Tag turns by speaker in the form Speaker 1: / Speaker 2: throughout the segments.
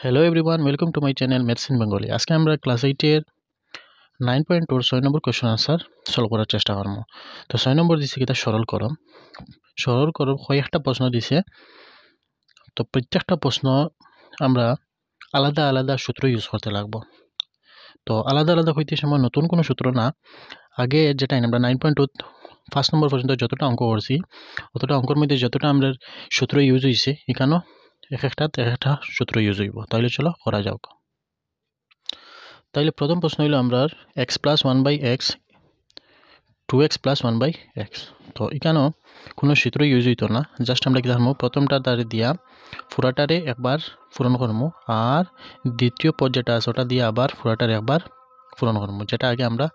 Speaker 1: Hello everyone, welcome to my channel maths in Bengali. আজকে আমরা class 8-এর 9.2 6 নম্বর question answer solve করার চেষ্টা করব। তো 6 নম্বর দিছে কিটা সরল করো কয়েকটা প্রশ্ন দিছে। তো প্রত্যেকটা প্রশ্ন আমরা আলাদা আলাদা সূত্র ইউজ করতে লাগবো। তো আলাদা আলাদা হইতে সময় নতুন কোনো সূত্র না, আগে যেটা আমরা 9.2 ফার্স্ট নম্বর পর্যন্ত যতটা অঙ্ক করছি অতটা অঙ্কের মধ্যে যতটা আমরা সূত্র ইউজ হয়েছে এখানেও এক একটা সূত্র ইউজ হইব। তাহলে চলো করা যাক। তাইলে প্রথম প্রশ্ন হইল আমরা x plus 1/x 2x plus 1/x। তো এখানেও কোনো সূত্র ইউজ হইতো না, জাস্ট আমরা কি ধরবো প্রথমটা তারে দিয়া পুরাটারে একবার পূরণ করবো, আর দ্বিতীয় পদ যেটা আছে ওটা দিয়ে আবার পুরাটারে একবার পূরণ করবো, যেটা আগে আমরা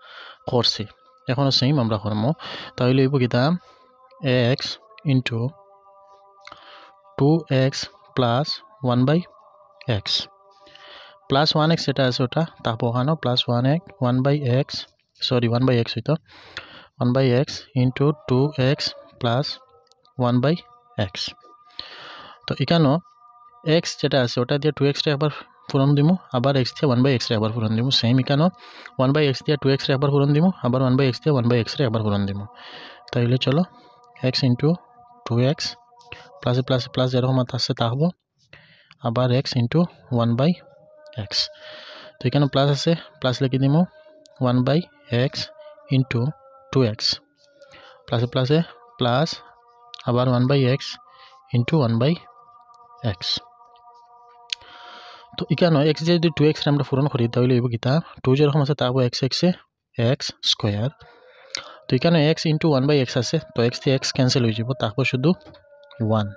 Speaker 1: করছি এখনও সেম আমরা করবো। তাহলে হইব কিতা x into 2x plus 1/x plus 1x যেটা আছে ওটা তাপ ওখানো প্লাস 1/x হইতো 1/x into 2x plus 1/x। তো এখানেও x যেটা আছে ওটা দিয়ে 2x একবার পূরণ দিব, আবার x দিয়ে 1/x একবার পূরণ দিব। সেম এখানেও 1/x দিয়ে 2x একবার পূরণ দিব, আবার 1/x দিয়ে 1/x একবার পূরণ দিব। তাইলে চলো x ইন্টু 2x প্লাসে প্লাসে প্লাস যেরকম আছে তা হবো, আবার x ইন্টু 1/x। তো এখানে প্লাস আছে, প্লাস লিখে দিব 1/x ইন্টু 2x প্লাসে প্লাসে প্লাস আবার 1/x ইন্টু 1/x। তো এখানে x যদি 2x আমরা পূরণ করি তাহলে হইব কিতা 2 যেরকম আছে তা হবো x x স্কোয়ার। তো এখানে x ইন্টু 1/x আছে, তো x দিয়ে x ক্যান্সেল হয়ে যাব, তা হবো শুধু 1।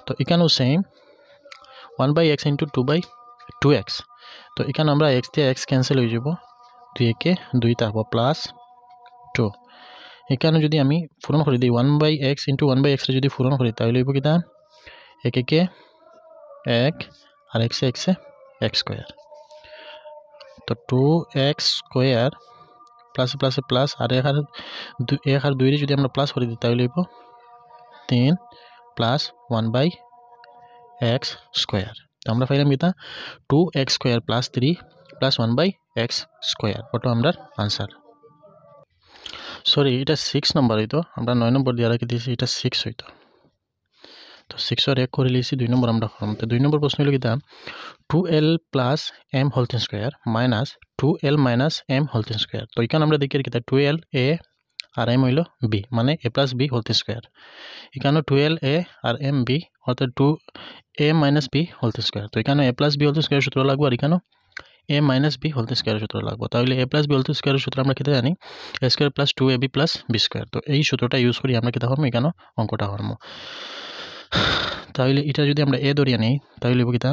Speaker 1: তো এখানেও সেম 1/x ইন্টু 2x। তো এখানে আমরা x দিয়ে x ক্যান্সেল হয়ে যাব, 2 একে 2 তা হবো প্লাস 2। এখানে যদি আমি পূরণ করে দিই 1/x ইন্টু 1/x যদি পূরণ করি তাহলে হইব কিতা 1 একে 1 আর x স্কোয়ার। তো 2x স্কোয়ার প্লাসে প্লাসে প্লাস আর 1 আর 2 যদি আমরা প্লাস করে দিই তাহলে হইব 3 প্লাস 1/x স্কোয়ার। তো আমরা পাইলাম কিতা 2x square plus 3 plus 1/x square, ওটা আমরা আনসার। সরি, এটা 6 নম্বর হইতো, আমরা 9 নম্বর দিয়ে রাখি দিয়েছি, এটা 6 হইতো। তো 6 আর 1 করে লিয়েছি, 2 নম্বর আমরা করলাম। তো 2 নম্বর প্রশ্ন হলো কিতা 2l plus m whole square minus 2l minus m whole square. তো এখানে আমরা দেখি কিতা 2l a আর m হইল b, মানে a plus b whole square. এখানে 2l a আর m b অর্থাৎ 2a minus b whole square. তো এখানে a plus b whole square সূত্র লাগবে, আর এখানেও a minus b whole square সূত্র লাগবে। তাহলে a প্লাস b হোল স্কোয়ারের সূত্র আমরা কিতা জানি a square plus 2ab plus b square. তো এই সূত্রটা ইউজ করি আমরা কিতা করবো, এখানেও অঙ্কটা করবো। তাহলে এটা যদি আমরা a ধরিয়া নিই তাহলে কিতা,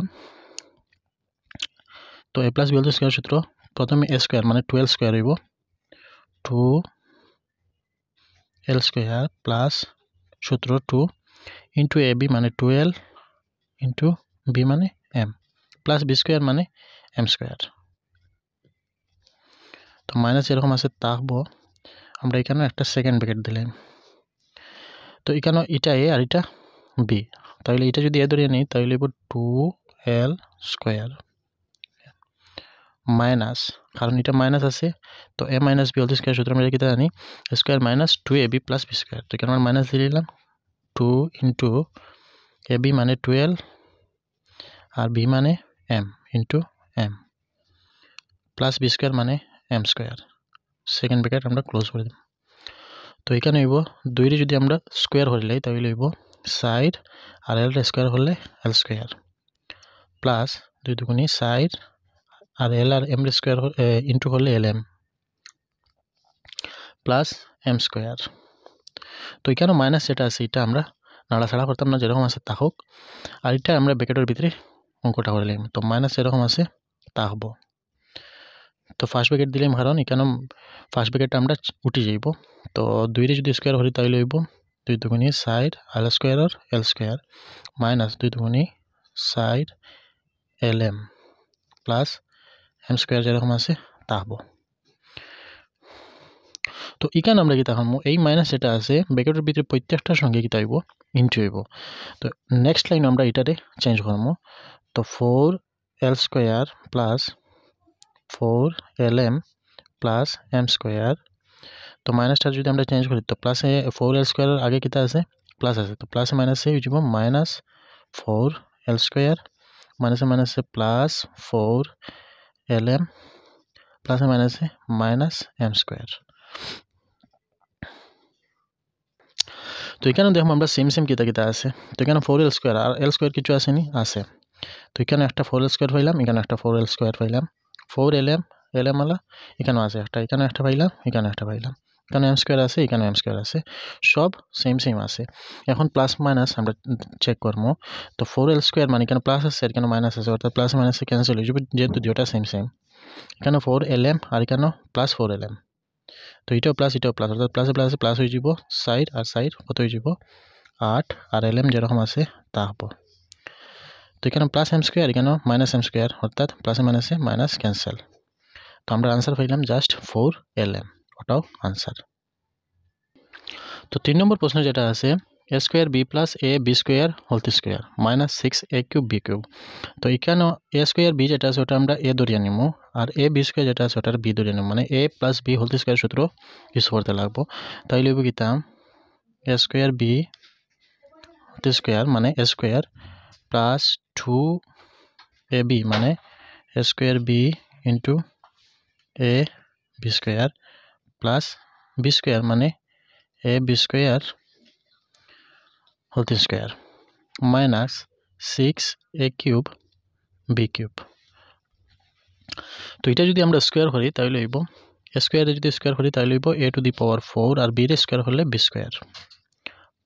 Speaker 1: তো a plus b whole square সূত্র প্রথমে a স্কোয়ার মানে 2l স্কোয়ার হইব 2l স্কোয়ার প্লাস সূত্র 2 ইন্টু ab মানে 2l ইন্টু b মানে m প্লাস b স্কোয়ার মানে m স্কোয়ার। তো মাইনাস এরকম আছে তা হবো, আমরা এখানে একটা সেকেন্ড ব্র্যাকেট দিলাম। তো এখানে এটা a আর এটা b, তাহলে এটা যদি a ধরিয়ে নিই তাহলে 2l স্কোয়ার মাইনাস, কারণ এটা মাইনাস আছে তো a minus b whole square সূত্র আমরা কি জানি square minus 2ab plus b square. তো এখানে আমরা মাইনাস দিয়ে দিলাম 2 ইন্টু ab মানে 12 আর b মানে m into m plus b square মানে m স্কোয়ার। সেকেন্ড ব্র্যাকেট আমরা ক্লোজ করে দিই। তো এখানে হইব 2 যদি আমরা স্কোয়ার করে লাই তাহলে হইব সাইড আর l স্কোয়ার হলে l স্কোয়ার প্লাস 2 দুগুণী সাইড আর এল আর এম স্কোয়ার ইন্টু হলে L M plus M square. তো এখানে মাইনাস যেটা আছে এটা আমরা নাড়াছাড়া করতাম না, যেরকম আছে তা হোক, আর এটা আমরা ব্র্যাকেটের ভিতরে অঙ্কটা করে নিলাম। তো মাইনাস যেরকম আছে তা হবো। তো ফার্স্ট ব্র্যাকেট দিলাম কারণ এখানে ফার্স্ট ব্র্যাকেটটা আমরা উঠে যাইব। তো 2 যদি স্কোয়ার করি তাহলে হইব 2 দুগুণী সাইড আর স্কোয়ার আর এল স্কোয়ার মাইনাস 2 দুগুণী side L M plus M square যেরকম আছে তা হবো। তো এখানে আমরা কিতা করবো, এই মাইনাস যেটা আছে ব্র্যাকেটের ভিতরে প্রত্যেকটার সঙ্গে কিতা হইব ইনটু হইব। তো নেক্সট লাইন আমরা এটারে চেঞ্জ করবো। তো 4l square plus 4lm plus m square তো মাইনাসটা যদি আমরা চেঞ্জ করি তো প্লাস 4l স্কয়ার আগে কিতা আছে প্লাস আছে তো প্লাস মাইনাস হয়ে যাব মাইনাস 4l স্কয়ার মাইনাসে মাইনাসে প্লাস 4lm প্লাসে মাইনাসে মাইনাস m স্কয়ার তো এখানে দেখো আমরা সেম কিতা কিতা আছে তো এখানে 4l স্কয়ার আর l স্কয়ার কিছু আছে নি আছে তো এখানে একটা 4l স্কয়ার পাইলাম এখানে একটা 4l স্কয়ার পাইলাম 4lm আলা এখানে আছে একটা এখানে একটা পাইলাম এখানে একটা পাইলাম এখানে m স্কয়ার আছে এখানে m স্কয়ার আছে সব সেম আছে এখন প্লাস মাইনাস আমরা চেক করব তো 4l স্কয়ার মানে এখানে প্লাস আছে এখানে মাইনাস আছে অর্থাৎ প্লাস মাইনাসে ক্যান্সেল হয়ে যাবে যেহেতু দুটোটা সেম এখানে 4lm আর এখানে প্লাস 4lm তো এটাও প্লাস অর্থাৎ প্লাসে প্লাসে প্লাস হয়ে যাব সাইড আর সাইড কত হয়ে যাব 8 আর lm যেরকম আছে তা হবে তো এখানে প্লাস m স্কয়ার এখানে মাইনাস m স্কয়ার অর্থাৎ প্লাসে মাইনাসে মাইনাস ক্যান্সেল তো আমরা आंसर পাইলাম জাস্ট 4lm ওটাও आंसर তো 3 নম্বর প্রশ্ন যেটা আছে a square b plus a b square whole square minus 6a cube b cube তো এখানে a স্কয়ার b যেটা আছে ওটা আমরা a ধরে নিব আর a b স্কয়ার যেটা আছে ওটা b ধরে নিব মানে a plus b whole square সূত্র ইউজ করতে লাগবো তাই লিখব কিতাম a square b whole square মানে a স্কয়ার প্লাস 2ab মানে a square b into a b square plus b square মানে a b square whole square minus 6a cube b cube তো এটা যদি আমরা স্কয়ার করি তাহলে হইব a স্কয়ারে যদি স্কয়ার করি তাহলে হইব a টু দি পাওয়ার 4 আর b এর স্কয়ার হলে b square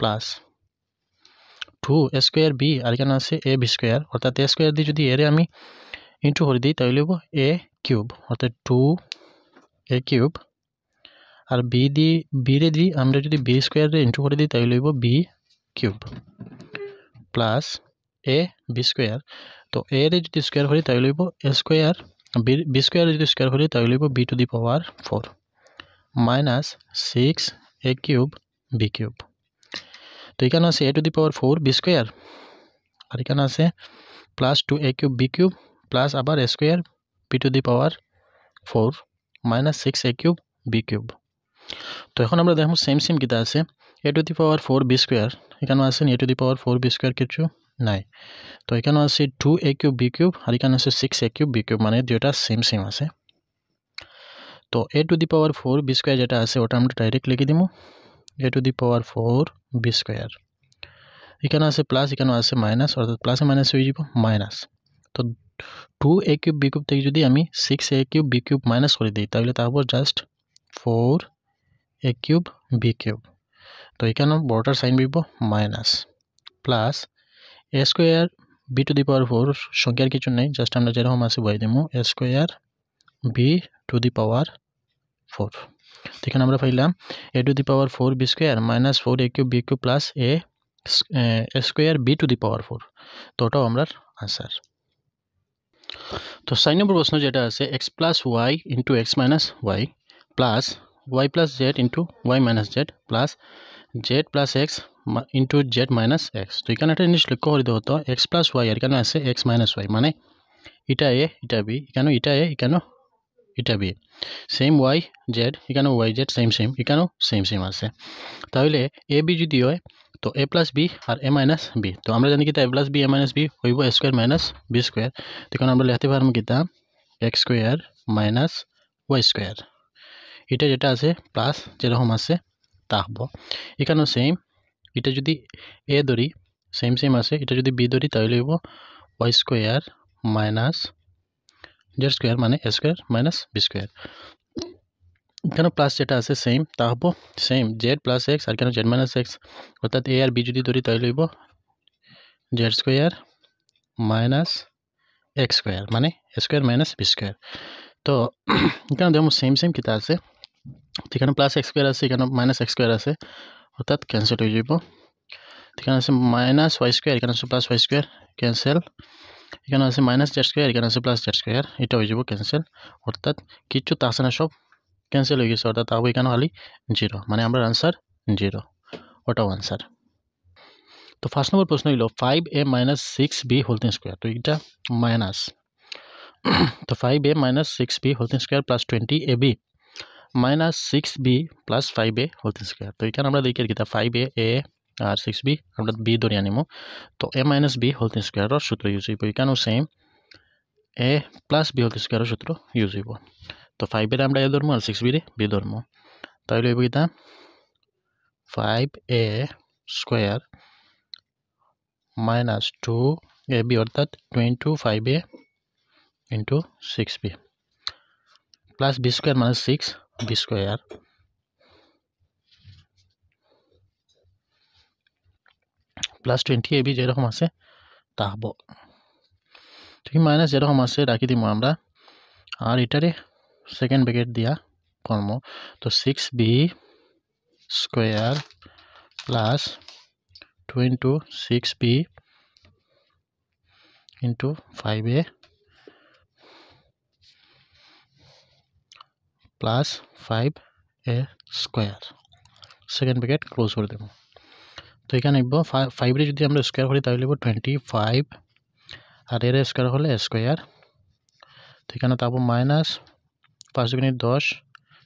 Speaker 1: plus 2a square b আর এখানে আছে a b স্কয়ার অর্থাৎ a স্কয়ার দিয়ে যদি এর আমি ইনটু করে দিই তাহলে হইব a কিউব অর্থাৎ 2a কিউব আর b রে দি আমরা যদি b স্কয়ার রে ইনটু করে দিই তাহলে হইব b cube plus a b square তো a রে যদি স্কয়ার করি তাহলে হইব a স্কয়ার b স্কয়ার যদি স্কয়ার করি তাহলে হইব b to the power 4 minus 6a cube b cube তো এখানে আছে a to the power 4 b square আর এখানে আছে plus 2a cube b cube plus আবার a square b to the power 4 minus 6a cube b cube তো এখন আমরা দেখব সেম কিটা আছে a to the power 4 b square এখানে আছে a to the power 4 b square কিছু নাই তো এখানে আছে 2a কিউব b কিউব আর এখানে আছে 6a কিউব b কিউব মানে দুটো সেম আছে তো a to the power 4 b square যেটা আছে ওটা আমরা ডাইরেক্ট লিখে দিমু a to the power 4 b square এখানে আছে প্লাস এখানে আছে মাইনাস অর্থাৎ প্লাসে মাইনাস হয়ে যাব মাইনাস তো 2a কিউব b কিউব থেকে যদি আমি 6a cube b cube minus করে দিই তাহলে তারপর just 4a cube b cube তো এখানে বড়টার সাইন দিব minus plus a square b to the power 4 সংখ্যার কিছু নেই জাস্ট আমরা যেরকম আছে বই দেবো a square b to the power 4 তো এখানে আমরা পাইলাম a to the power 4 b square minus 4a cube b cube plus a square b to the power 4 তো ওটাও আমরা आंसर তো 6 নম্বর প্রশ্ন যেটা আছে x plus y into x minus y plus y plus z into y minus z plus z plus x into z minus x তো এখানে একটা জিনিস লক্ষ্য করে দেওয়া হতো x প্লাস y আর এখানে আছে x মাইনাস y মানে এটা a এটা b এখানে এটা a এখানে এটা b সেম y z এখানে y z সেম এখানেও সেম আছে তাহলে a b যদি হয় তো a প্লাস b আর a মাইনাস b তো আমরা জানি কি a plus b a minus b হইব a square minus b square তো এখন আমরা লিখতে পারবো কি x square minus y square এটা যেটা আছে প্লাস যেরকম আছে তা হবে এখানেও সেম এটা যদি a ধরি সেম আছে এটা যদি b ধরি তাহলে হইব y square minus z square মানে a square minus b square এখানে প্লাস যেটা আছে সেম তা হবো সেম z প্লাস x আর এখানে z মাইনাস x অর্থাৎ a আর b যদি ধরি তাহলে হইব z square minus x square মানে a square minus b square তো এখানে দেখো সেম কিটা আছে এখানে প্লাস x স্কয়ার আছে এখানে মাইনাস x স্কয়ার আছে অর্থাৎ ক্যান্সেল হয়ে যাব এখানে আছে মাইনাস y স্কয়ার এখানে আছে প্লাস y স্কয়ার ক্যান্সেল এখানে আছে মাইনাস z স্কয়ার এখানে আছে প্লাস z স্কয়ার এটা হয়ে যাব ক্যান্সেল অর্থাৎ কিছু তা আছে না সব ক্যান্সেল হয়ে গেছে অর্থাৎ তাও এখানে খালি 0 মানে আমরা आंसर 0 ওটাও आंसर তো ফার্স্ট নম্বর প্রশ্ন হইল 5a minus 6b whole square তো এটা মাইনাস তো 5a minus 6b whole square plus 20ab minus 6b plus 5a whole square তো এখানে আমরা দেখি আর কি 5a আর 6b আমরা b ধরে আনিম তো a minus b হোল স্কোয়ারের সূত্র ইউজ হইব এখানেও same a plus b whole স্কোয়ারের সূত্র ইউজ হইব তো 5 এর আমরা a ধরমু আর 6b রে b ধরমু তাহলে হইব এটা 5a স্কোয়ার minus 2ab অর্থাৎ 25a into 6b plus b square minus 6b square plus 20ab যেরকম আছে তা হবো ঠিক মাইনাস যেরকম আছে রাখি দিমু আমরা আর এটারে সেকেন্ড ব্র্যাকেট দিয়া করব তো 6b square plus 26b into 5a plus 5a square second bracket close করে দেব তো এখানে লিখব 5 রে যদি আমরা স্কয়ার করি তাহলে লিখব 25 আর এর স্কয়ার হলে স্কয়ার তো এখানে তারপর মাইনাস 5 গুণিত 10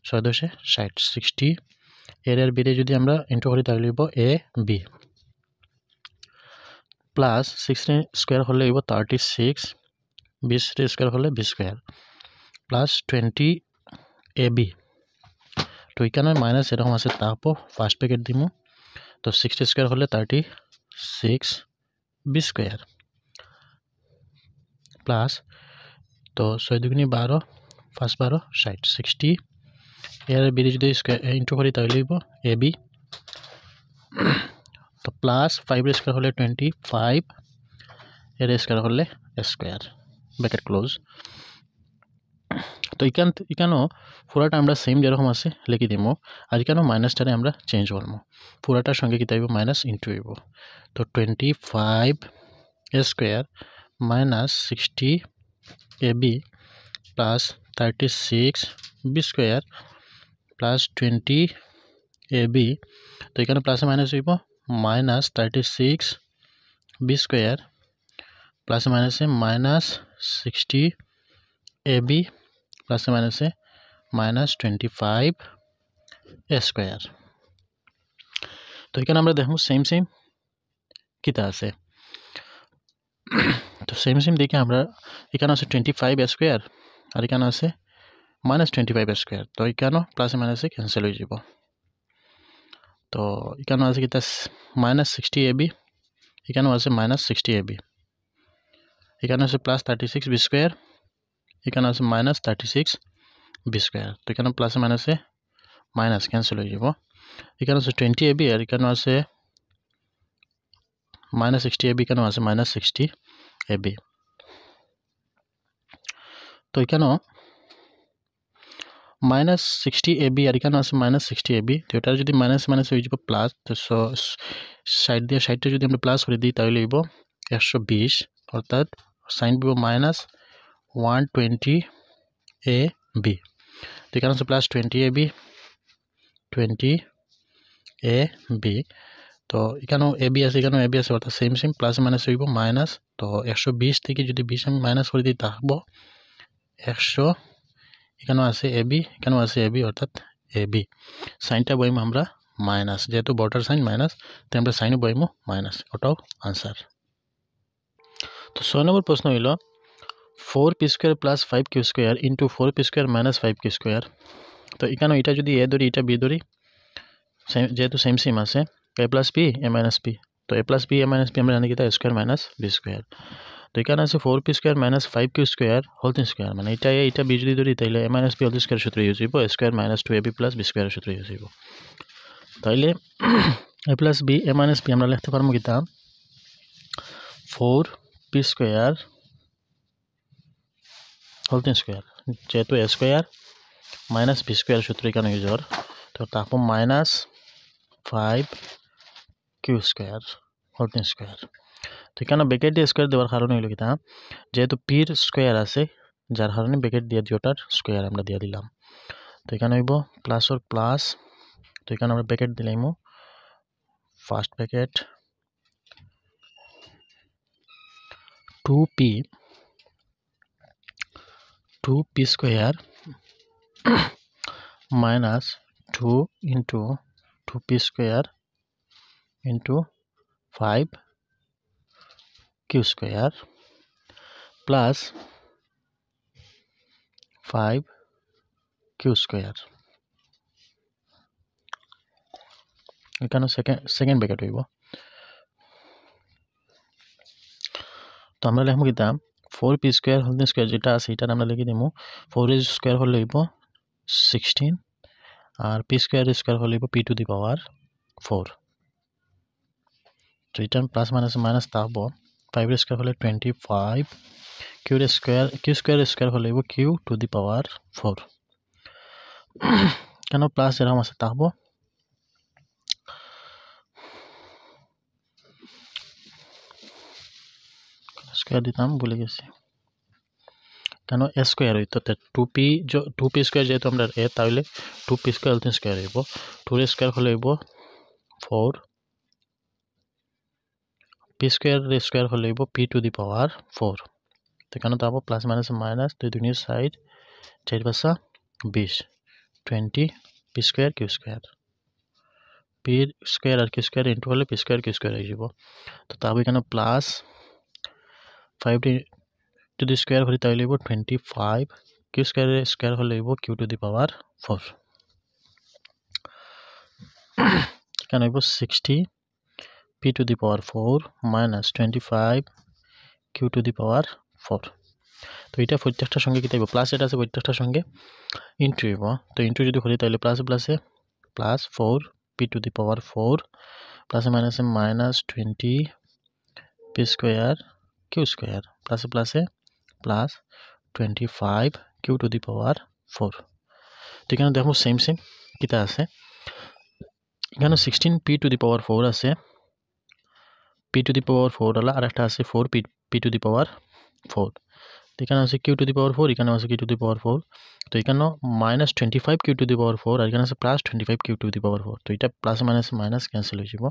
Speaker 1: 6 10 60 60 এর বি রে যদি আমরা ইনটু করি তাহলে লিখব a b প্লাস 16 স্কয়ার হলে লিখব 36 20 রে স্কয়ার হলে b স্কয়ার প্লাস 20 ab তো এখানে মাইনাস এরকম আছে তারপর ফার্স্ট ব্র্যাকেট দিমু তো 60 স্কয়ার হলে 36 b স্কয়ার প্লাস তো 6 দুগুণে 12 5 12 60 60 এর বি যদি স্কয়ার ইনটু করি তাহলে লিখব ab তো প্লাস 5 এর স্কয়ার হলে 25 এর স্কয়ার হলে স্কয়ার ব্র্যাকেট ক্লোজ তো এখানেও পুরাটা আমরা সেম যেরকম আছে লিখে দিমু আর এখানেও মাইনাসটারে আমরা চেঞ্জ করব পুরাটার সঙ্গে কি তাইব মাইনাস ইনটু হইব তো 25 square minus 60 ab plus 36 b square plus 20 ab তো এখানে প্লাস মাইনাস হইব minus 36 b square plus মাইনাসে minus 60 ab plus মাইনাসে minus 25 square তো এখানে আমরা দেখব সেম কিতা আছে তো সেম দেখে আমরা এখানে আছে 25 স্কয়ার আর এখানে আছে -25 স্কয়ার তো এখানে প্লাস মাইনাসে ক্যান্সেল হয়ে যাব তো এখানে আছে কিতা -60 ab এখানে আছে -60 ab এখানে আছে +36 b স্কয়ার এখানে আছে -36 b স্কয়ার তো এখানে প্লাস মাইনাসে মাইনাস ক্যান্সেল হয়ে যাব এখানে আছে 20 ab আর এখানে আছে -60 ab এখানে আছে -60 ab তো এখানে -60 ab আর এখানে আছে -60 ab তো এটা যদি মাইনাস মাইনাস হয়ে যাব প্লাস তো সাইড দিয়ে সাইডটা যদি আমরা প্লাস করে দিই তাহলে হইব 120 অর্থাৎ সাইন দিব -120 ab তো এখানে আছে +20 ab 20 ab তো এখানেও ab আছে এখানেও ab আছে অর্থাৎ সেম প্লাস মাইনাস হইব মাইনাস তো 120 থেকে যদি 20 আমি মাইনাস করে দিই তাহব 100 এখানেও আছে ab এখানেও আছে ab অর্থাৎ ab সাইনটা বইম আমরা মাইনাস যেহেতু বর্ডার সাইন মাইনাস তাই আমরা সাইনও বইম মাইনাস ওটাও आंसर তো 6 নম্বর প্রশ্ন হলো 4p square plus 5q square into 4p square minus 5q square তো এখানে এটা যদি a ধরি এটা b ধরি যেহেতু সেম আছে a plus b a minus b তো a plus b a minus b আমরা জানি কি তা স্কয়ার মাইনাস b স্কয়ার তো এখানে আছে 4p square minus 5q square whole square মানে এটা b যদি ধরি তাইলে a minus b whole square সূত্র ইউজ হইব square minus 2ab plus b square সূত্র ইউজ হইব তাইলে a plus b a minus b আমরা লিখতে পারবো কি তা 4p স্কয়ার হোল স্কয়ার যেহেতু a square minus b square সূত্র এখানে ইউজ হর তো তারপর minus 5q square whole square তো এখানে ব্র্যাকেট দিয়ে স্কয়ার দেওয়ার কারণে হলো কি তা যেহেতু p এর স্কয়ার আছে যার কারণে ব্র্যাকেট দিয়ে দিওটার স্কয়ার আমরা দিয়ে দিলাম তো এখানে হইব প্লাস অর প্লাস তো এখানে আমরা ব্র্যাকেট দিলাইমু first bracket 2p square minus 2 into 2p square into 5q square plus 5q square এখানে সেকেন্ড ব্র্যাকেট হইব তো আমরা লিখব কিতা 4p square হোল স্কয়ার যেটা আছে এটা আমরা লিখে দিমু 4a square হলে হইব 16 আর p square হলে হইব p to the power 4 তো এটা প্লাস মাইনাস থাকবো 5 square হলে 25 q square হলে হইব q to the power 4 কেন প্লাস এরকম আছে থাকবো স্কয়ার দিতাম ভুলে গেছি কেন a স্কয়ার হইতো 2p স্কয়ার যেহেতু আমরা a তাহলে 2p স্কয়ার হোল স্কয়ার হইব 2a স্কয়ার হলে হইব 4 p স্কয়ার হলে হইব p to the power 4 তো কেন তাবো প্লাস মাইনাস দুই দুনির সাইড 4 পাঁচা 20 20 p square q square p square আর q স্কয়ার ইনটু হলে p স্কয়ার q স্কয়ার হয়ে যাব তো তাবো এখানে প্লাস 5 to the square হলে তাহলে হইব 25 q স্কয়ার হলে হইব q to the power 4 এখানে হইব 60 p to the power 4 minus 25 q to the power 4 তো এটা প্রত্যেকটার সঙ্গে কি থাকবে প্লাস এটা আছে প্রত্যেকটার সঙ্গে ইনটু হইব তো ইনটু যদি করি তাহলে প্লাসে plus 4 p to the power 4 প্লাসে minus 20 p square q square প্লাসে plus 25 q to the power 4 তো এখানে দেখো সেম কিতা আছে এখানে 16 p to the power 4 আছে p to the power 4 হলো আর একটা আছে 4 p to the power 4 তো এখানে আছে q to the power 4 এখানে আছে q to the power 4 তো এখানে minus 25 q to the power 4 আর এখানে আছে plus 25 q to the power 4 তো এটা প্লাস মাইনাস ক্যান্সেল হয়ে যাব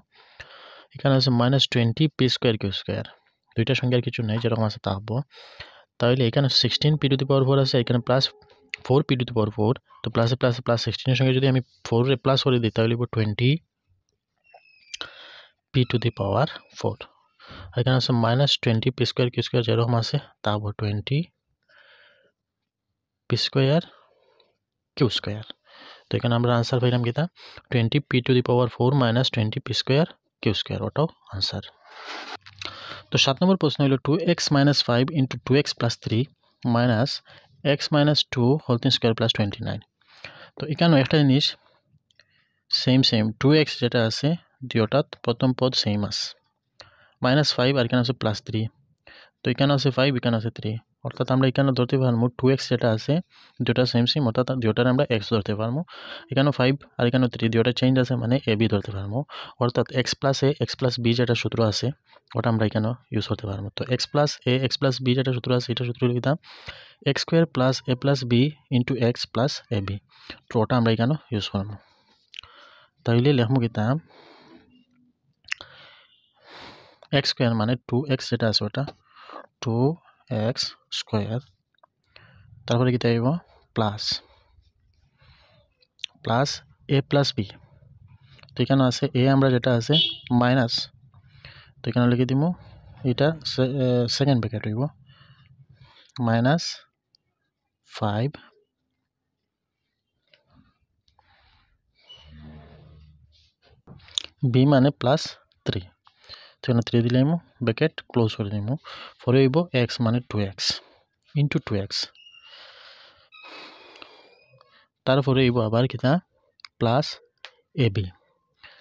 Speaker 1: এখানে আছে minus 20 p square q square দুইটার সঙ্গে আর কিছু নাই যেরকম আছে তাহবো তাহলে এখানে 16 p to the power 4 আছে এখানে plus 4 p to the power 4 তো প্লাসে প্লাস 16 এর সঙ্গে যদি আমি 4 এ প্লাস করে দিই তাহলে 20 p to the power 4 এখানে আছে minus 20 p square q square যেরকম আছে তাহবো 20 p স্কয়ার q স্কয়ার তো এখানে আমরা आंसर পাইলাম কিটা 20 p to the power 4 minus 20 p square q square ওটাও आंसर তো 7 নম্বর প্রশ্ন হলো 2x minus 5 into 2x plus 3 minus x minus 2 whole square plus 29 তো এখানে একটা জিনিস সেম 2x যেটা আছে দুইটা প্রথম পদ সেম আছে minus 5 আর এখানে আছে plus 3 তো এখানে আছে 5 এখানে আছে 3 অর্থাৎ আমরা এখানে ধরতে পারবো 2x যেটা আছে দুটো সেম অর্থাৎ দুটোর আমরা x ধরতে পারবো এখানে 5 আর এখানে 3 দুটো চেঞ্জ আছে মানে a b ধরতে পারবো অর্থাৎ x plus a x plus b যেটা সূত্র আছে ওটা আমরা এখানে ইউজ করতে পারবো তো x plus a x plus b যেটা সূত্র আছে এটা সূত্র লিখতাম x square plus a plus b into x plus ab তো ওটা আমরা এখানে ইউজ করব তাইলে লিখবো কিতা x square মানে 2x যেটা আছে ওটা 2x square তারপরে কি তাইব প্লাস a plus b তো এখানে আছে a আমরা যেটা আছে মাইনাস তো এখানে লিখে দিমু এটা সেকেন্ড ব্র্যাকেট হইব মাইনাস 5 b মানে প্লাস 3 তো এখানে 3 দিলাম ব্র্যাকেট ক্লোজ করে দিমু পরে হইব x মানে 2x into 2x তারপরে হইব আবার কিটা প্লাস ab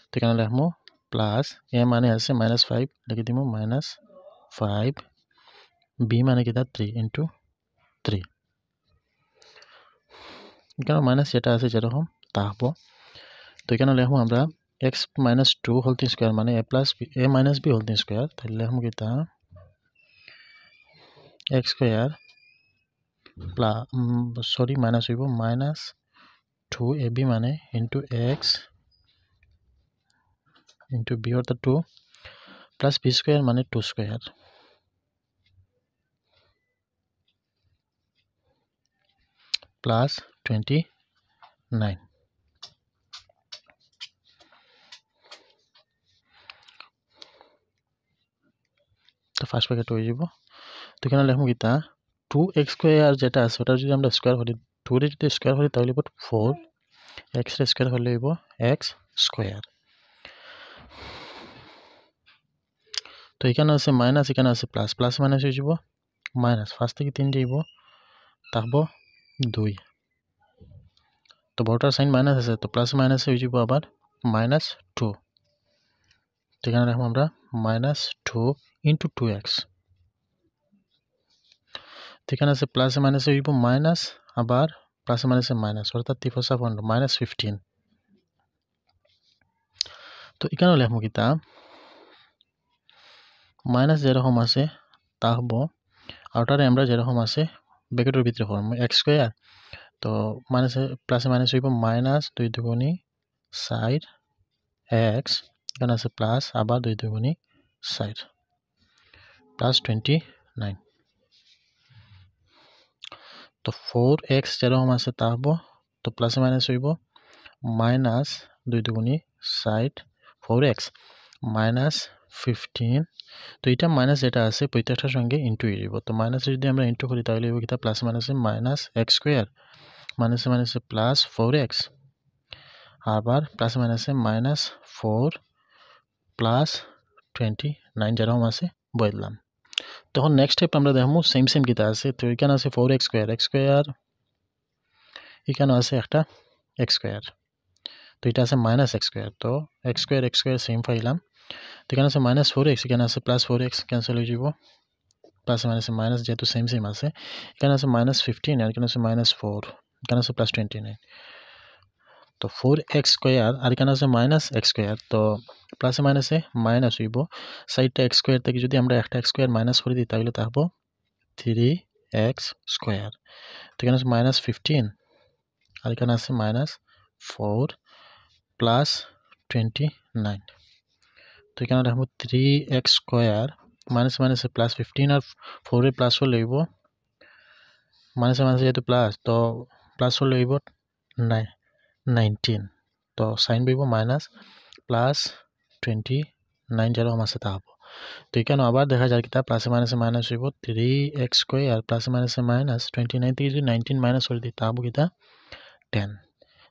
Speaker 1: তো এখানে লিখমু প্লাস a মানে আছে -5 লিখে দিমু -5 b মানে কিটা 3 into 3 এখানে মাইনাস যেটা আছে যেরকম তা হবো তো এখানে লিখমু আমরা x minus 2 whole square মানে a plus b a minus b whole square তাহলে লিখমু কিটা x square plus sorry minus হইব minus 2ab মানে into x into b অর্থাৎ 2 plus b square মানে 2 square প্লাস 29 তো ফার্স্ট ব্র্যাকেট হয়ে যাব তো এখানে লিখব কিতা 2x স্কয়ার যেটা আছে ওটা যদি আমরা স্কয়ার করি 2 রে যদি স্কয়ার করি তাহলে 4x রে স্কয়ার হলে হইব x স্কয়ার তো এখানে আছে মাইনাস এখানে আছে প্লাস প্লাস মাইনাস হয়ে যাব মাইনাস ফার্স্ট থেকে 3 যাইব থাকবো 2 তো বড়টার সাইন মাইনাস আছে তো প্লাস মাইনাস হয়ে যাব আবার -2 তো এখানে রাখবো আমরা -2 * 2x তো এখানে আছে প্লাস মাইনাস হয়ে যাব মাইনাস আবার প্লাস মাইনাস মাইনাস অর্থাৎ 3 4 -15 তো এখানে লিখবো কিতা মাইনাস যেরকম আছে তা হবো আউটারে আমরা যেরকম আছে ব্র্যাকেটের ভিতরে ফর্ম x স্কয়ার তো মাইনাস প্লাস মাইনাস হইব -2 দুগুণী 4x এখানে আছে প্লাস আবার 2 দুগুণী 4 প্লাস 29 তো 4x যেরকম আছে তা হবো তো প্লাস মাইনাস হইব -2 দুগুণী 4 4x -15 তো এটা মাইনাস যেটা আছে প্রত্যেকটার সঙ্গে ইনটু হয়ে যাব তো মাইনাস যদি আমরা ইনটু করি তাহলে হইব কিটা প্লাস মাইনাসে -x স্কয়ার মাইনাসে মাইনাসে প্লাস 4x আবার প্লাস মাইনাসে -4 প্লাস 29 যেরকম আছে বদলাম তখন নেক্সট স্টেপ আমরা দেখমু সেম কিটা আছে তো এখানে আছে 4x স্কয়ার x স্কয়ার এখানে আছে একটা x স্কয়ার তো এটা আছে -x স্কয়ার তো x স্কয়ার সেম পাইলাম তো এখানে আছে -4x এখানে আছে +4x ক্যান্সেল হয়ে যাব প্লাস মাইনাস মাইনাস যেহেতু সেম আছে এখানে আছে -15 আর এখানে আছে -4 এখানে আছে +29 তো 4x স্কয়ার আর এখানে আছে -x স্কয়ার তো প্লাসে মাইনাসে মাইনাস হইব সাইডটা x স্কয়ার থেকে যদি আমরা একটা x স্কয়ার মাইনাস করে দিই তাহলে তা হবে 3x স্কয়ার তো এখানে আছে -15 আর এখানে আছে -4 +29 তো এখানে রাখবো 3x স্কয়ার মাইনাস মাইনাসে +15 আর 4 এ প্লাস হলে হইব মাইনাসে মাইনাসে যেহেতু প্লাস তো প্লাস হলে হইব 19 তো সাইন বইব -+29 যেরকম আছে তা হবো তো এখানে আবার দেখা যায় কিটা প্লাসে মাইনাসে মাইনাস হইব 3x স্কয়ার প্লাসে মাইনাসে -29 থেকে যদি 19 মাইনাস করে দিই তা হবো কিটা 10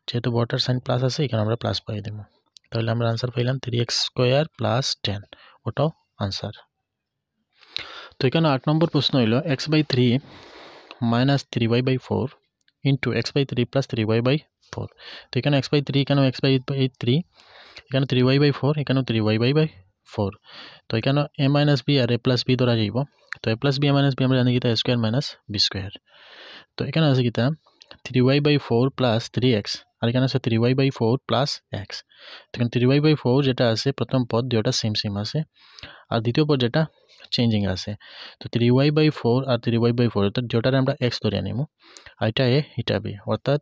Speaker 1: যেহেতু বড়টার সাইন প্লাস আছে এখানে আমরা প্লাস পাই দেব তাহলে আমরা आंसर পাইলাম 3x স্কয়ার + 10 ওটাও आंसर তো এখানে 8 নম্বর প্রশ্ন হলো x/3 - 3y/4 into x/3 + 3y/4 তো এখানে x/3 এখানে x/3 এখানে 3y/4 এখানে 3y/4 তো এখানে a - b আর a + b ধরা যাইব তো a + b a - b আমরা জানি কিটা a স্কয়ার - b স্কয়ার তো এখানে আছে কিটা 3y/4 + 3x আর এখানে আছে 3y/4 + x তো এখানে 3y/4 যেটা আছে প্রথম পদ দুটোটা সেম আছে আর দ্বিতীয় পদ যেটা চেঞ্জিং আছে তো 3y/4 আর 3y/4 অর্থাৎ যেটারে আমরা x ধরে নিব আর এটা a এটা b অর্থাৎ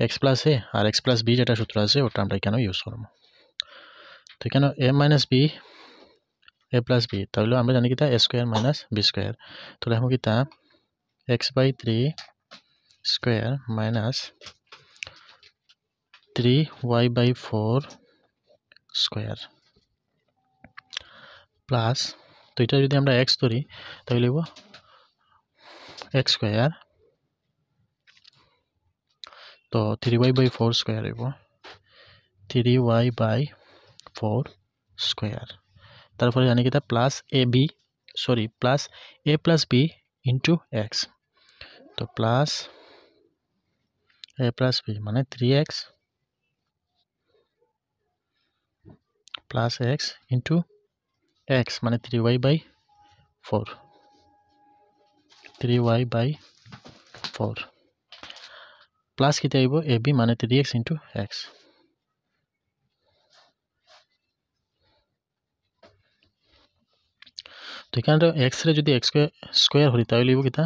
Speaker 1: x + a R x + b যেটা সূত্র আছে ওটা আমরা এখানে ইউজ করব তো এখানে a - b a + b তাহলে আমরা জানি কিটা a স্কয়ার - b স্কয়ার তো লিখব কিটা x/3 square - 3y/4 square plus তো এটা যদি আমরা x ধরি তাহলে হইব x স্কয়ার তো 3y/4 স্কয়ার হইব 3y/4 স্কয়ার তারপরে জানি কিটা plus ab sorry plus a + b into x তো প্লাস a + b মানে 3x plus x into x মানে 3y/4 প্লাস কিটা আইব ab মানে 3x ইনটু x তো এখানে x রে যদি x স্কয়ার হই তাহলে হইব কিটা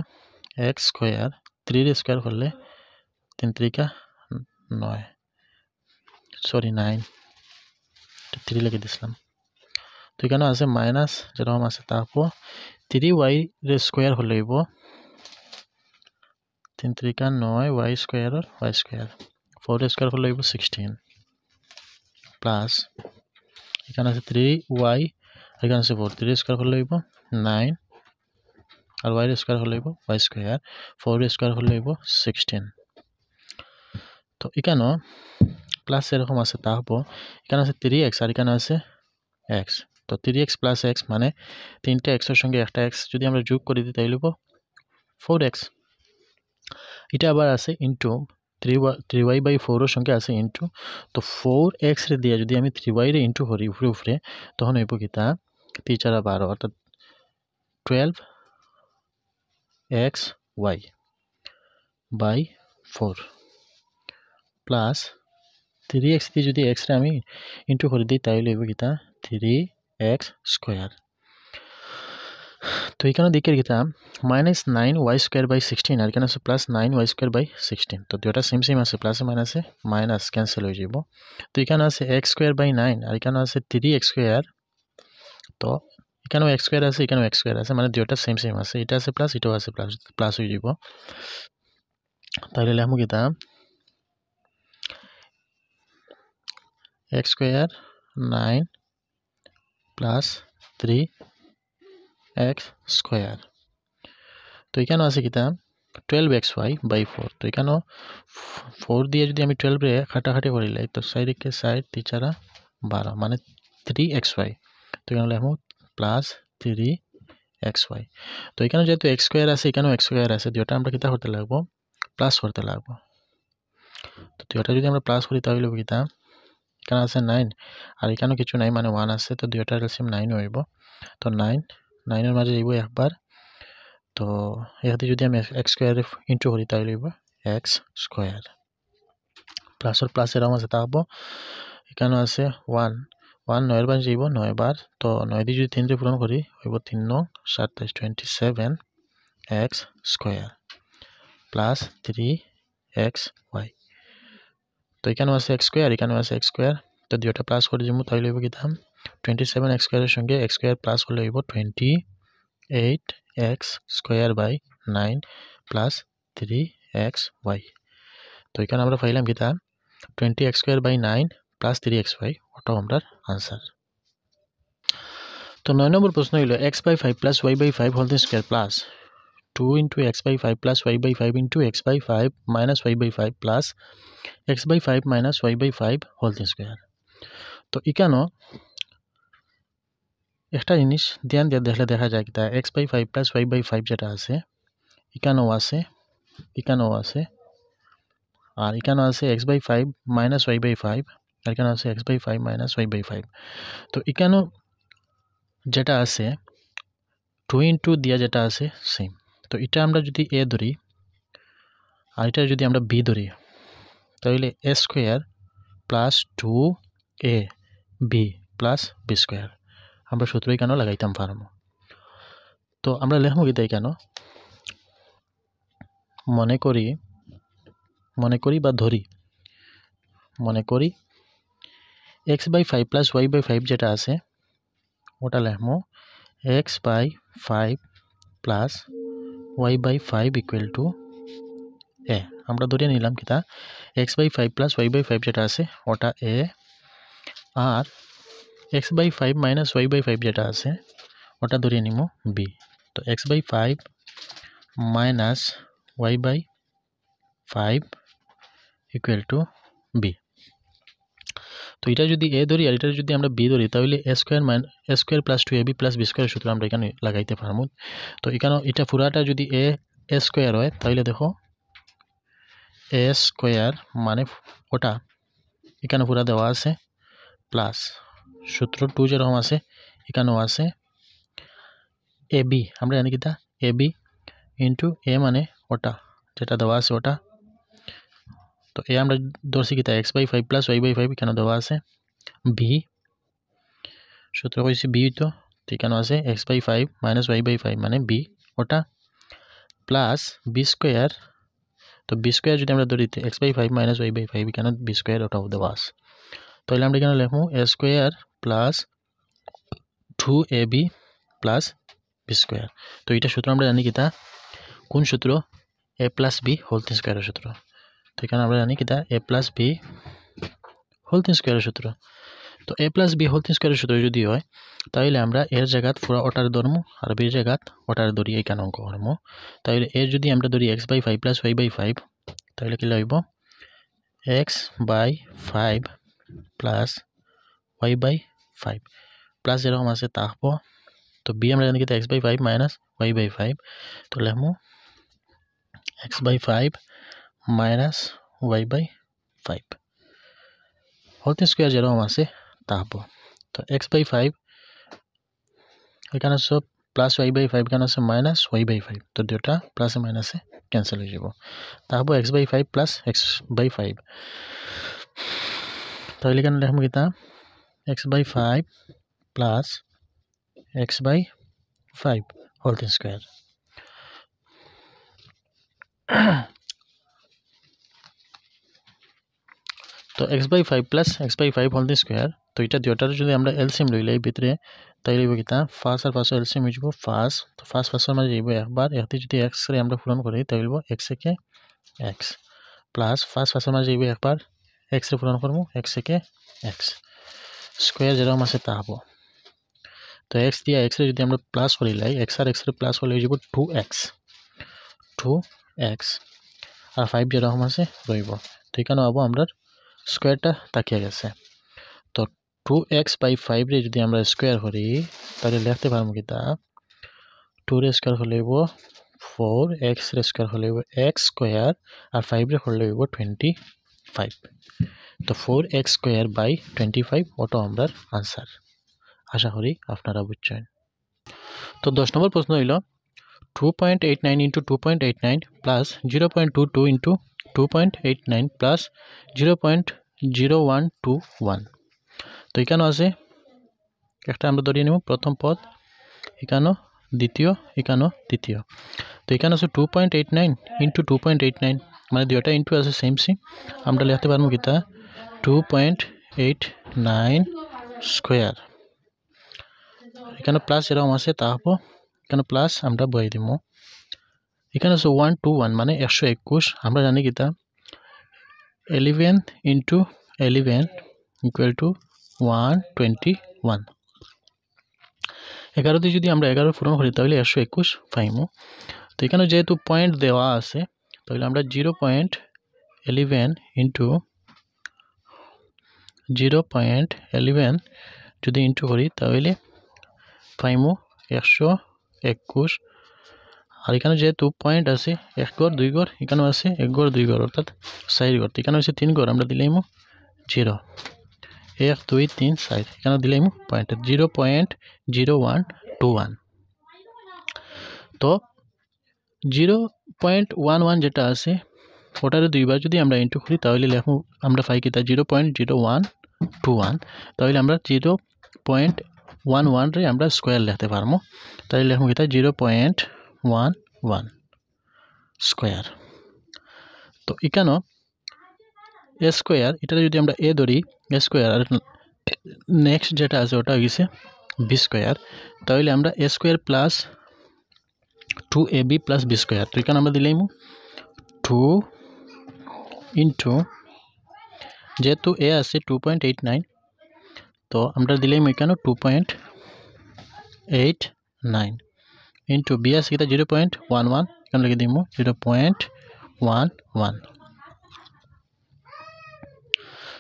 Speaker 1: x স্কয়ার 3 রে স্কয়ার করলে 3 3 কা 9 সরি 9 3 লিখে দিছিলাম তো এখানে আছে মাইনাস যেরকম আছে তারপর 3y রে স্কয়ার হলে হইব 3 3 9 y স্কয়ার আর y স্কয়ার 4 স্কয়ার হলো 16 প্লাস এখানে আছে 3y এখানে আছে 4 3 স্কয়ার হলো 9 আর y স্কয়ার হলো y স্কয়ার 4 স্কয়ার হলো 16 তো এখানে প্লাস এরকম আছে তা হবো এখানে আছে 3x আর এখানে আছে x তো 3x plus x মানে তিনটা x এর সঙ্গে একটা x যদি আমরা যোগ করি দিই তাহলে 4x এটা আবার আছে ইনটু 3y/4 এর সঙ্গে আছে ইনটু তো 4x রে দিয়ে যদি আমি 3y রে ইনটু করি উপরে তখন হইব কি তা 3 4 12 অর্থাৎ 12xy/4 প্লাস 3x দিয়ে যদি x রে আমি ইনটু করে দিই তাহলে হইব কি তা 3x স্কয়ার তো এখানে দিকের কিতা -9y²/16 আর এখানে আছে +9y²/16 তো দুটো সেম আছে প্লাসে মাইনাসে মাইনাস ক্যান্সেল হয়ে যাব তো এখানে আছে x²/9 আর এখানে আছে 3x² তো এখানেও x² আছে এখানেও x² আছে মানে দুটো সেম আছে এটা আছে প্লাস এটাও আছে প্লাস হয়ে যাব তাহলে লিখব কিতা x² 9 প্লাস 3x স্কয়ার তো এখানে আছে কিতা 12xy/4 তো এখানে 4 দিয়ে যদি আমি 12 রে কাটাকাটি করিলাই তো সাইড কে সাইড 3 4 12 মানে 3xy তো এখানে লিখব প্লাস 3xy তো এখানে যেহেতু x স্কয়ার আছে এখানেও x স্কয়ার আছে দুটো আমরা কিতা করতে লাগবো প্লাস করতে লাগবো তো দুটো যদি আমরা প্লাস করি তাহলে কিতা এখানে আছে 9 আর এখানেও কিছু নাই মানে 1 আছে তো দুটোর এলসিএম 9 হইব তো 9 এর মাঝে যাইব একবার তো এখানে যদি আমি x স্কয়ার ইনটু করি তাহলে হইব x স্কয়ার প্লাস আর প্লাস এর মাঝে থাকবো এখানে আছে 1 9 এর বার যাইব 9 বার তো 9 দিয়ে যদি 3 রে পূরণ করি হইব 3 9 27 27 x স্কয়ার প্লাস 3xy তো এখানে আছে x স্কয়ার এখানে আছে x স্কয়ার তো দুটো প্লাস করে দিমু তাহলে হইব কি দাম 27x স্কয়ারের সঙ্গে x স্কয়ার প্লাস হলে হইব 28x স্কয়ার/9 প্লাস 3xy তো এখানে আমরা পাইলাম কি তা 20x স্কয়ার/9 প্লাস 3xy ওটা আমাদের आंसर তো 9 নম্বর প্রশ্ন হলো x/5 plus y/5 whole square plus 2 * x/5 plus y/5 into x/5 minus y/5 plus x/5 minus y/5 whole square তো এখানে একটা জিনিস ধ্যান দিয়ে দেখলে দেখা যায় কি তা x/5 plus y/5 যেটা আছে এখানেও আছে আর এখানে আছে x/5 minus y/5 আর এখানে আছে x/5 minus y/5 তো এখানে যেটা আছে 2 into দিয়া যেটা আছে সেম তো এটা আমরা যদি a ধরি আর এটা যদি আমরা b ধরি তাহলে a square plus 2ab plus b square আমরা সূত্র এখানে লাগাইতাম পারবো তো আমরা লিখব কি তাই কেন মনে করি বা ধরি x/5 plus y/5 যেটা আছে ওটা লিখব x/5 plus y/5 equal to a আমরা ধরে নিলাম কিটা x/5 plus y/5 যেটা আছে ওটা a R x/5 minus y/5 যেটা আছে ওটা ধরে নিমু b তো x/5 minus y/5 equal to b তো এটা যদি a ধরি আর এটা যদি আমরা b ধরি তাহলে a square plus 2ab plus b square সূত্র আমরা এখানে লাগাইতে পারবো তো এখানে এটা পুরাটা যদি a square হয় তাহলে দেখো a square মানে ওটা এখানে পুরা দেওয়া আছে প্লাস সূত্র 2 যেরকম আছে এখানেও আছে ab আমরা জানি কিটা ab into a মানে ওটা যেটা দেওয়া আছে ওটা তো a আমরা ধরছি কিটা x/5 plus y/5 এখানে দেওয়া আছে b সূত্র কইছি b তো এখানে আছে x/5 minus y/5 মানে b ওটা প্লাস b স্কয়ার তো b স্কয়ার যদি আমরা ধরি x/5 minus y/5 এখানে b স্কয়ার ওটাও দেওয়া আছে তাহলে আমরা এখানে লিখব a square plus 2ab plus b square তো এটা সূত্র আমরা জানি কিটা কোন সূত্র a plus b হোল তিন স্কয়ারের সূত্র তো এখানে আমরা জানি কিটা a plus b হোল তিন স্কয়ারের সূত্র তো a plus b হোল তিন স্কয়ারের সূত্র যদি হয় তাহলে আমরা এর জায়গাত পুরো ওটার ধরমু আর b এর জায়গাত ওটার ধরি এইখানে অঙ্ক করমু তাহলে এর যদি আমরা ধরি x/5 plus y/5 তাহলে কি হইব x/5 plus y/5 প্লাস এরকম আছে তাহবো তো b আমরা জানি কিটা x/5 minus y/5 তো লিখমু x/5 minus y/5 whole square যেরকম আছে তাহবো তো x/5 এখানে সব প্লাস y/5 এখানে আছে মাইনাস y/5 তো দুটো প্লাস এ মাইনাসে ক্যান্সেল হয়ে যাব তাহবো x/5 প্লাস x/5 তাহলে এখানে লিখমু কিটা x/5 plus x/5 whole square তো x/5 plus x/5 whole square তো এটা দুটার যদি আমরা এলসিএম লইলাই ভিতরে তাইলে হইব কিটা ফার্স্ট আর ফার্স্ট এলসিএম হইব ফার্স্ট তো ফার্স্টের মাঝে হইব একবার এতে যদি x রে আমরা পূরণ করি তাহলে হইব x একে x প্লাস ফার্স্টের মাঝে হইব একবার x রে পূরণ করব x একে x স্কয়ার যেরকম আছে তা হবো তো x দিয়া x রে যদি আমরা প্লাস করিলাই x আর x রে প্লাস হলে হইব 2x আর 5 যেরকম আছে রইব তো এখানে হবো আমরা স্কয়ারটা তাকিয়ে গেছে তো 2x/5 রে যদি আমরা স্কয়ার করি তাহলে লিখতে পারবো কিটা 2 রে স্কয়ার হলে হইব 4 x রে স্কয়ার হলে হইব x স্কয়ার আর 5 রে হলে হইব 25 তো 4x স্কয়ার বাই 25 ওটা আমাদের आंसर আশা করি আপনারা বুঝছেন তো 10 নম্বর প্রশ্ন হইল 2.89 into 2.89 plus 0.22 into 2.89 plus 0.0121 তো এখানে আছে একটা আমরা ধরে নিব প্রথম পদ এখানে দ্বিতীয় এখানে তৃতীয় তো এখানে আছে 2.89 into 2.89 মানে দুইটা ইনটু আছে সেম সি আমরা লিখতে পারবো কিটা 2.89 স্কয়ার এখানে প্লাস এরকম আছে তা হবো এখানে প্লাস আমরা বই দিমু এখানে আছে 121 মানে 121 আমরা জানি কিটা 11 into 11 equal to 121 11 দিয়ে যদি আমরা 11 পূরণ করি তাহলে 121 পাইমু তো এখানে যেহেতু পয়েন্ট দেওয়া আছে তাহলে আমরা 0.11 into 0.11 যদি ইনটু করি তাহলে পাইমু 121 আর এখানে যেহেতু পয়েন্ট আছে এক ঘর দুই ঘর এখানে আছে এক ঘর দুই ঘর অর্থাৎ 4 ঘর এখানে আছে 3 ঘর আমরা দিলাইমু 0 1 2 3 4 এখানে দিলাইমু পয়েন্ট 0.0121 তো 0.11 যেটা আছে ওটারে দুইবার যদি আমরা ইনটু করি তাহলে লিখমু আমরা পাই কিটা 0.0121 তাহলে আমরা 0.11 রে আমরা স্কয়ার লিখতে পারমু তাহলে লিখমু কিটা 0.11 স্কয়ার তো এখানে a স্কয়ার এটা যদি আমরা a ধরি a স্কয়ার আর নেক্সট যেটা আছে ওটা হইছে b স্কয়ার তাহলে আমরা a square plus 2ab plus b square তো এখানে আমরা দিলাইমু 2 ইনটু যেহেতু a আছে 2.89 তো আমরা দিলাইমু এখানে 2.89 ইনটু b আছে কিটা 0.11 এখানে লিখে দিমু 0.11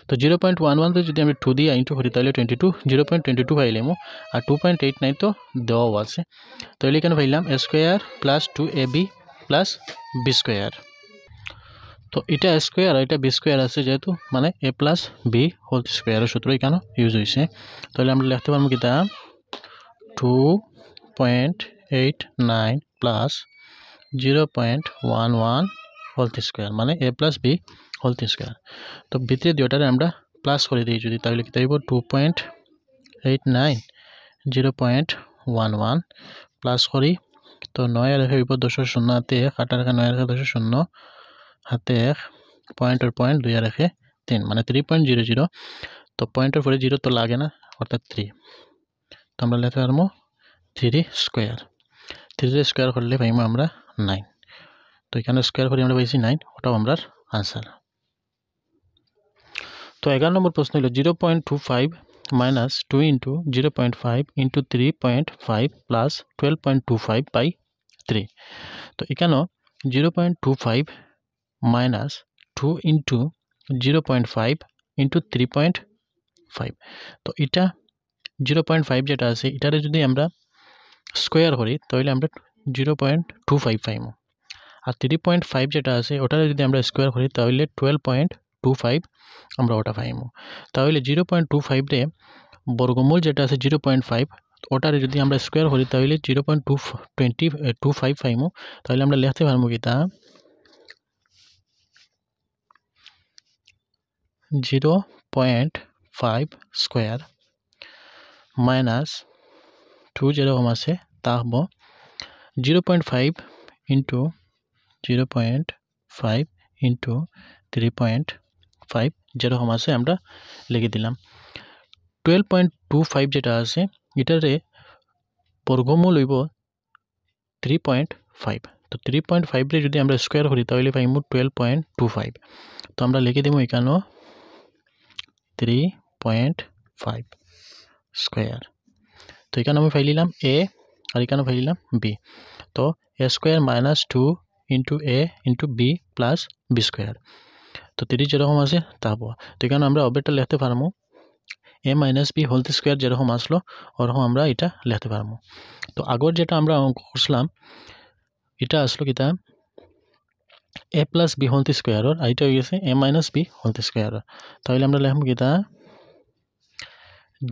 Speaker 1: তো 0.11 তে যদি আমরা 2 দিয়ে ইনটু করি তাহলে 22 0.22 পাইলামু আর 2.89 তো দেওয়া আছে তাহলে এখানে পাইলাম a square plus 2ab plus b square তো এটা a স্কয়ার আর এটা b স্কয়ার আছে যেহেতু মানে a প্লাস b হোল স্কয়ারের সূত্র এখানে ইউজ হইছে তাহলে আমরা লিখতে পারবো কিটা 2.89 প্লাস 0.11 হোল স্কয়ার মানে a plus b whole square তো ভিতরে দুইটারে আমরা প্লাস করে দেই যদি তাহলে কি হইব 2.89 0.11 প্লাস করি তো 9 আর হইব 0.0 হাতে 1 8 আর 9 আর 0.0 হাতে 1 পয়েন্টের পয়েন্ট 2 আর 3 মানে 3.00 তো পয়েন্টের পরে 0 তো লাগে না অর্থাৎ 3 তো আমরা লিখতে পারবো 3 স্কয়ার 3 স্কয়ার করলে পাইমু আমরা 9 তো এখানে স্কোয়ার করে আমরা পাইছি 9, ওটাও আমরা আনসার। তো 11 নম্বর প্রশ্ন হলো 0.25 minus 2 into 0.5 into 3.5 plus 12.25 by 3। তো এখানেও 0.25 মাইনাস 2 ইন্টু 0.5 ইন্টু 3.5। তো এটা 0.5 যেটা আছে এটারে যদি আমরা স্কোয়ার করি তাহলে আমরা 0.25 পাইব। আর 3.5 যেটা আছে ওটারে যদি আমরা স্কোয়ার করি তাহলে 12.25 আমরা ওটা পাইব। তাহলে 0.25 রে বর্গমূল যেটা আছে 0.5 ওটারে যদি আমরা স্কোয়ার করি তাহলে 0.25 পাইব। তাহলে আমরা লিখতে পারবো কি তা 0.5 স্কোয়ার মাইনাস 2 যেরকম আছে তা হব 0.5 ইন্টু 0.5 ইন্টু 3.5 যেরকম আছে আমরা লিখে দিলাম। 12.25 যেটা আছে এটারে বর্গমূল হইব 3.5। তো 3.5 রে যদি আমরা স্কোয়ার করি তাহলে পাইব 12.25। তো আমরা লিখে দিব এখানেও 3.5 স্কোয়ার। তো এখানে আমি ফাইলিলাম এ আর এখানে ফাইলিলাম বি। তো A square minus 2 into A into B plus B square. তো 3 যেরকম আছে তা হবো। তো এখানে আমরা অবেরটা লিখতে পারবো এ মাইনাস বি হোল স্কোয়ার যেরকম আসলো ওরকম আমরা এটা লিখতে পারবো। তো আগর যেটা আমরা অঙ্ক করছিলাম এটা আসলো কিতা এ প্লাস বি হোল স্কোয়ার আর এটা হয়ে গেছে এ মাইনাস বি হোল স্কোয়ার। তাহলে আমরা লিখব কিতা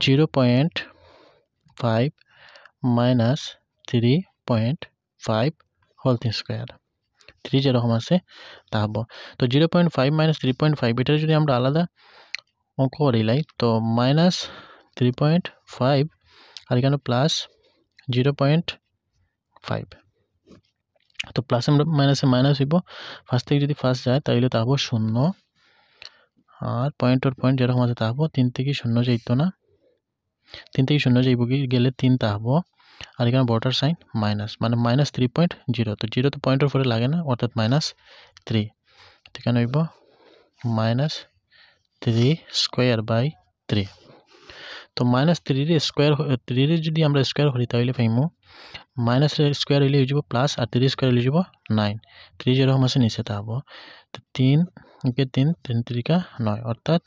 Speaker 1: 0.5 মাইনাস 3.5 হোল স্কোয়ার। 3 যেরকম আছে তা হবো। তো 0.5 মাইনাস 3.5 এটা যদি আমরা আলাদা অঙ্ক করিলাই তো মাইনাস 3.5 আর এখানে প্লাস 0.5। তো প্লাস মাইনাসে মাইনাস হইব, ফার্স্ট থেকে যদি ফার্স্ট যায় তাহলে তা হবো 0 আর পয়েন্ট যেরকম আছে তা হবো 3 থেকে 0 যাইতো না, 3 থেকে 0 যাইব কি গেলে 3 তা হবো। আর এখানে বর্ডার সাইন মাইনাস মানে মাইনাস 3.0। তো 0 তো পয়েন্টের পরে লাগে না অর্থাৎ মাইনাস 3। এখানে হইব মাইনাস 3 স্কোয়ার বাই 3। তো মাইনাস 3 রে স্কোয়ার 3 রে যদি আমরা স্কোয়ার করি তাহলে পাইমু মাইনাস স্কোয়ার হইলে হয়ে যাব প্লাস আর 3 স্কোয়ার হইলে যাব 9। 3 যেরকম আছে নিচে তা হবো। তো 3 কে 3 3 3 9 অর্থাৎ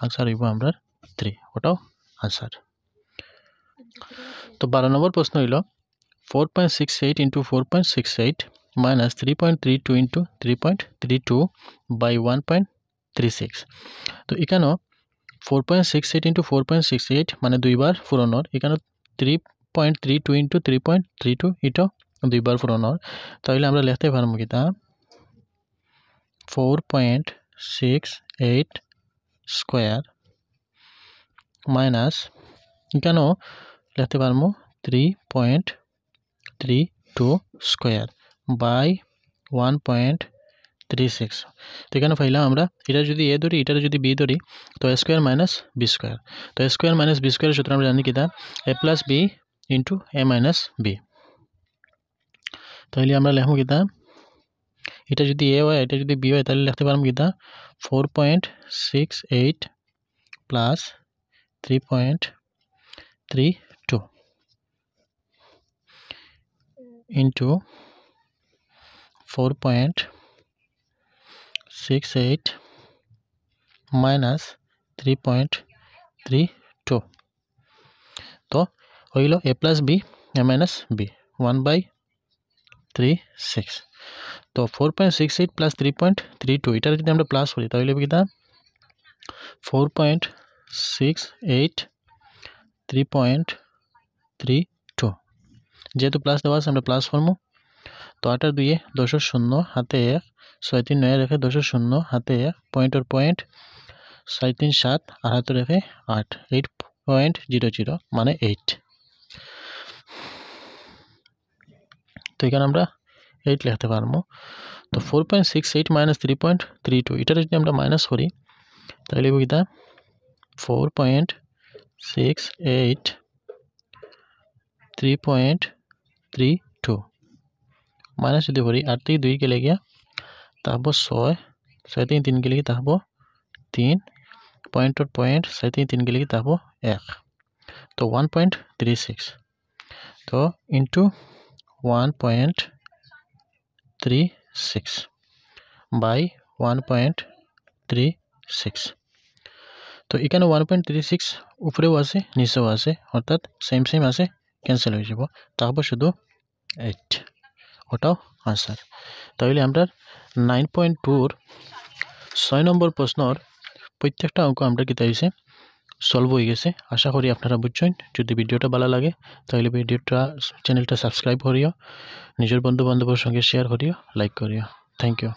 Speaker 1: আনসার হইব আমরা 3, ওটাও আনসার। তো 12 নম্বর প্রশ্ন হইল 4.68 ইন্টু 4.68 মাইনাস 3.32 ইন্টু 3.32 বাই 1.36। তো এখানেও 4.68 ইন্টু 4.68 মানে দুইবার পূরণর, এখানে 3.32 ইন্টু 3.32 এটাও দুইবার পূরণর। তাহলে আমরা লিখতে পারবো কি তা 4.68 স্কোয়ার মাইনাস এখানেও লিখতে পারবো 3.32 স্কোয়ার বাই 1.36। তো এখানে পাইলাম আমরা এটা যদি এ ধরি এটা যদি বি ধরি তো A square minus B square. তো এ স্কোয়ার মাইনাস বি স্কোয়ারের সূত্র আমরা জানি কিতা এ প্লাস বি ইন্টু এ মাইনাস বি। তাহলে আমরা লিখব কিতা এটা যদি এ হয় এটা যদি বি হয় তাহলে লিখতে পারবো কিতা 4.68 প্লাস 3.32 ইন্টু 4.68 মাইনাস 3.32। তো হইল এ plus B A minus B 1/36। তো 4.68 প্লাস 3.32 এটা যদি আমরা প্লাস করি তাহলে কিতা 4.68 3.32 যেহেতু প্লাস দেওয়া আছে আমরা প্লাস করবো। তো 8 আর 2 10 0 হাতে 1 6 3 9 রেখে 10 0 হাতে 1 পয়েন্টের পয়েন্ট 6 3 7 আর হাতে রেখে 8 8.00 মানে 8। তো এখানে আমরা 8 লিখতে পারবো। তো 4.68 মাইনাস 3.32 এটা যদি আমরা মাইনাস করি তাহলে কিতা 4.68 3.32 মাইনাস যদি করি 8 থেকে 2 গেলে গিয়া তাহবো 6 6 থেকে 3 গেলে কি তাহবো 3 পয়েন্ট 6 থেকে 3 গেলে কি তাহবো 1 তো 1.36 তো ইনটু 1.36 বাই 1.36 তো এখানে 1.36 উপরেও আছে নিচেও আছে অর্থাৎ সেম আছে ক্যান্সেল হয়ে যাব তাহলে শুধু 8 ওটাও আনসার তাহলে আমরা 9.2 6 নম্বর প্রশ্নর প্রত্যেকটা অঙ্ক আমরা কি তাইছে সলভ হয়ে গেছে আশা করি আপনারা বুঝছেন যদি ভিডিওটা ভালো লাগে তাহলে ভিডিওটা চ্যানেলটা সাবস্ক্রাইব করিও নিজের বন্ধু বান্ধবের সঙ্গে শেয়ার করিও লাইক করিও থ্যাংক ইউ